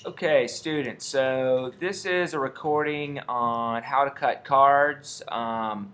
Okay, students, so this is a recording on how to cut cards. I'll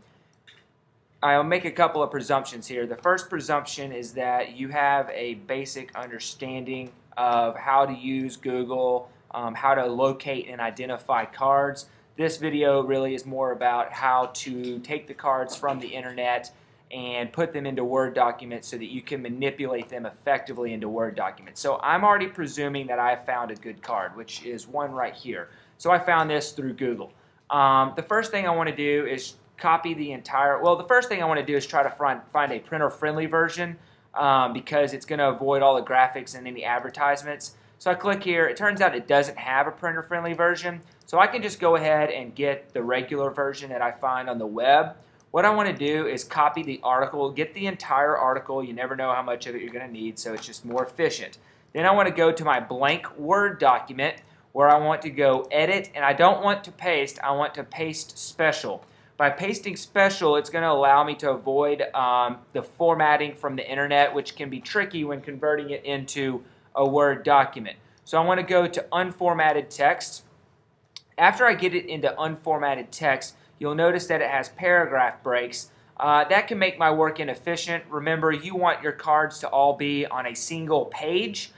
make a couple of presumptions here. The first presumption is that you have a basic understanding of how to use Google, how to locate and identify cards. This video really is more about how to take the cards from the internet and put them into Word documents so that you can manipulate them effectively into Word documents. So I'm already presuming that I have found a good card, which is one right here. So I found this through Google. The first thing I want to do is copy the entire, well, the first thing I want to do is try to find a printer-friendly version because it's going to avoid all the graphics and any advertisements. So I click here. It turns out it doesn't have a printer-friendly version, so I can just go ahead and get the regular version that I find on the web. What I want to do is copy the article, get the entire article. You never know how much of it you're going to need, so it's just more efficient. Then I want to go to my blank Word document where I want to go edit, and I don't want to paste, I want to paste special. By pasting special, it's going to allow me to avoid the formatting from the internet, which can be tricky when converting it into a Word document. So I want to go to unformatted text. After I get it into unformatted text, you'll notice that it has paragraph breaks. That can make my work inefficient. Remember, you want your cards to all be on a single page,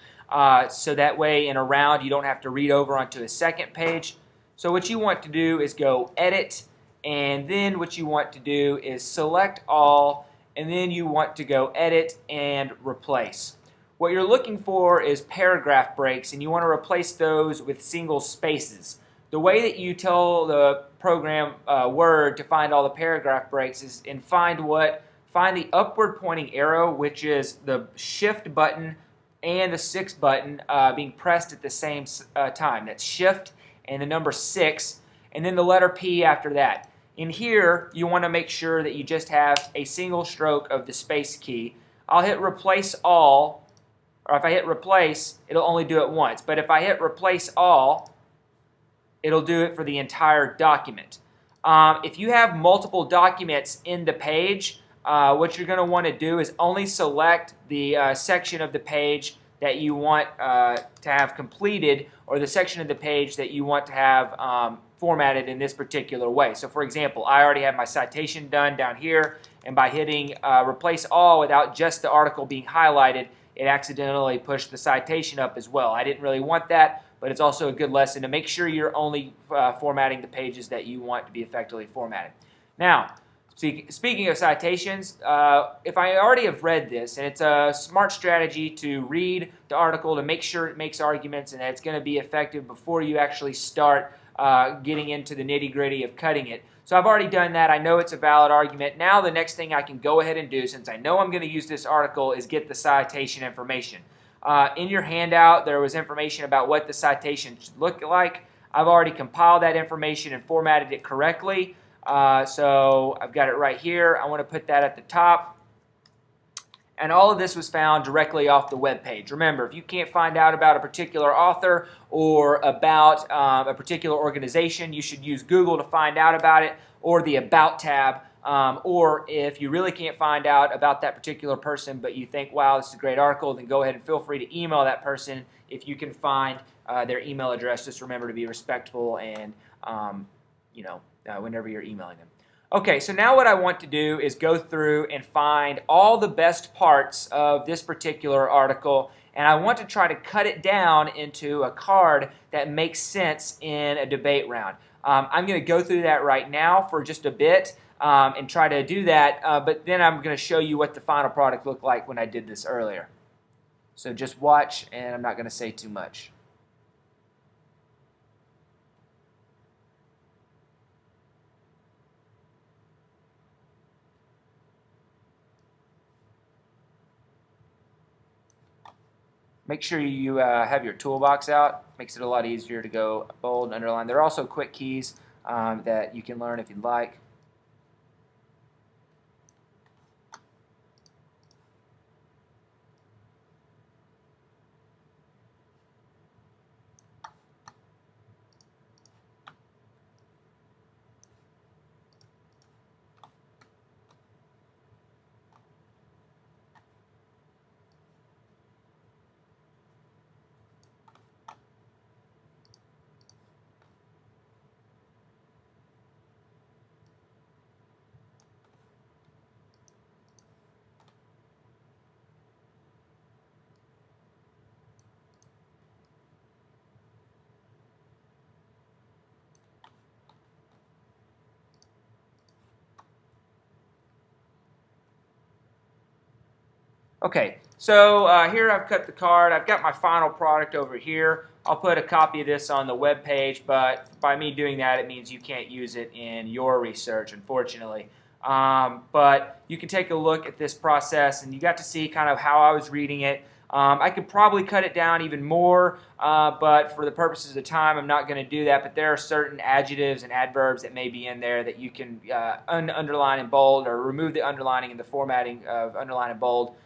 so that way in a round you don't have to read over onto a second page. So what you want to do is go edit, and then what you want to do is select all, and then you want to go edit and replace. What you're looking for is paragraph breaks, and you want to replace those with single spaces. The way that you tell the program Word to find all the paragraph breaks is find the upward pointing arrow, which is the Shift button and the 6 button being pressed at the same time. That's Shift and the number 6, and then the letter P after that. In here, you want to make sure that you just have a single stroke of the space key. I'll hit Replace All, or if I hit Replace, it'll only do it once. But if I hit Replace All, it'll do it for the entire document. If you have multiple documents in the page, what you're going to want to do is only select the section of the page that you want to have completed, or the section of the page that you want to have formatted in this particular way. So for example, I already have my citation done down here, and by hitting Replace All without just the article being highlighted, it accidentally pushed the citation up as well. I didn't really want that, but it's also a good lesson to make sure you're only formatting the pages that you want to be effectively formatted. Now, speaking of citations, if I already have read this, and it's a smart strategy to read the article to make sure it makes arguments and that it's going to be effective before you actually start getting into the nitty-gritty of cutting it. So I've already done that. I know it's a valid argument. Now the next thing I can go ahead and do, since I know I'm going to use this article, is get the citation information. In your handout, there was information about what the citation should look like. I've already compiled that information and formatted it correctly. So I've got it right here. I want to put that at the top. And all of this was found directly off the web page. Remember, if you can't find out about a particular author or about a particular organization, you should use Google to find out about it, or the About tab. Or if you really can't find out about that particular person, but you think, wow, this is a great article, then go ahead and feel free to email that person if you can find their email address. Just remember to be respectful and, whenever you're emailing them. Okay, so now what I want to do is go through and find all the best parts of this particular article, and I want to try to cut it down into a card that makes sense in a debate round. I'm going to go through that right now for just a bit and try to do that, but then I'm going to show you what the final product looked like when I did this earlier. So just watch, and I'm not going to say too much. Make sure you have your toolbox out. Makes it a lot easier to go bold and underline. There are also quick keys that you can learn if you'd like. Okay, so here I've cut the card. I've got my final product over here. I'll put a copy of this on the web page, but by me doing that, it means you can't use it in your research, unfortunately. But you can take a look at this process, and you got to see kind of how I was reading it. I could probably cut it down even more, but for the purposes of time, I'm not going to do that. But there are certain adjectives and adverbs that may be in there that you can underline in bold or remove the underlining and the formatting of underline and bold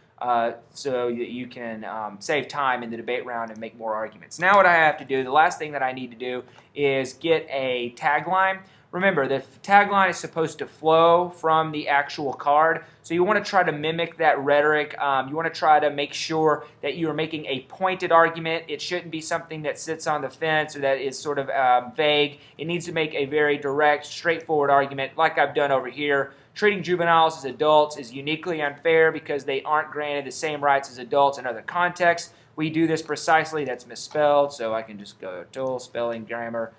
so that you can save time in the debate round and make more arguments. Now what I have to do, the last thing that I need to do is get a tagline. Remember, the tagline is supposed to flow from the actual card, so you want to try to mimic that rhetoric. You want to try to make sure that you are making a pointed argument. It shouldn't be something that sits on the fence or that is sort of vague. It needs to make a very direct, straightforward argument like I've done over here. Treating juveniles as adults is uniquely unfair because they aren't granted the same rights as adults in other contexts. We do this precisely. That's misspelled, so I can just go tool, spelling, grammar,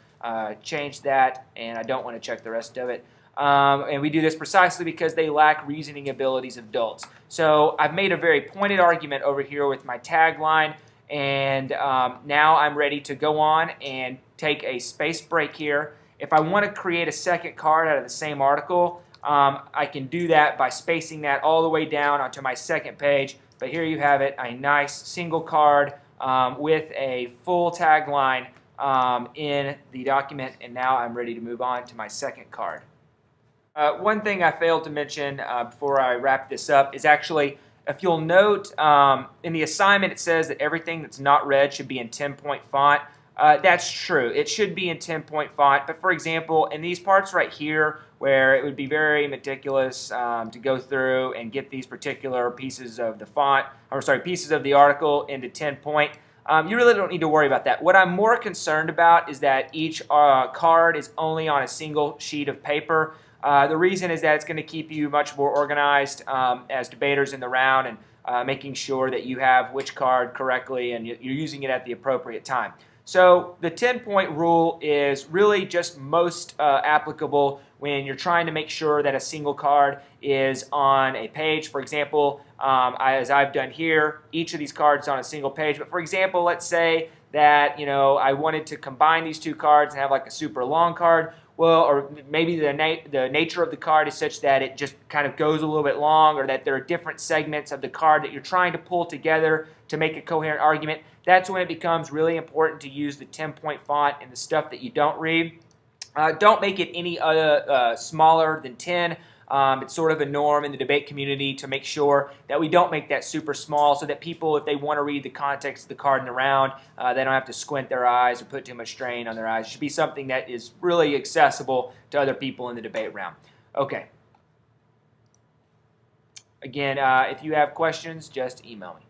change that, and I don't want to check the rest of it. And we do this precisely because they lack reasoning abilities of adults. So I've made a very pointed argument over here with my tagline, and now I'm ready to go on and take a space break here. If I want to create a second card out of the same article, I can do that by spacing that all the way down onto my second page. But here you have it, a nice single card with a full tagline in the document, and now I'm ready to move on to my second card. One thing I failed to mention before I wrap this up is actually, if you'll note, in the assignment it says that everything that's not red should be in 10-point font. That's true. It should be in 10-point font, but for example, in these parts right here where it would be very meticulous to go through and get these particular pieces of the font, pieces of the article into 10-point, you really don't need to worry about that. What I'm more concerned about is that each card is only on a single sheet of paper. The reason is that it's going to keep you much more organized as debaters in the round and making sure that you have which card correctly and you're using it at the appropriate time. So the 10-point rule is really just most applicable when you're trying to make sure that a single card is on a page. For example, as I've done here, each of these cards is on a single page. But for example, let's say that I wanted to combine these two cards and have like a super long card. Well, or maybe the nature of the card is such that it just kind of goes a little bit long, or that there are different segments of the card that you're trying to pull together to make a coherent argument. That's when it becomes really important to use the 10-point font in the stuff that you don't read. Don't make it any other smaller than 10. It's sort of a norm in the debate community to make sure that we don't make that super small so that people, if they want to read the context of the card in the round, they don't have to squint their eyes or put too much strain on their eyes. It should be something that is really accessible to other people in the debate round. Okay. Again, if you have questions, just email me.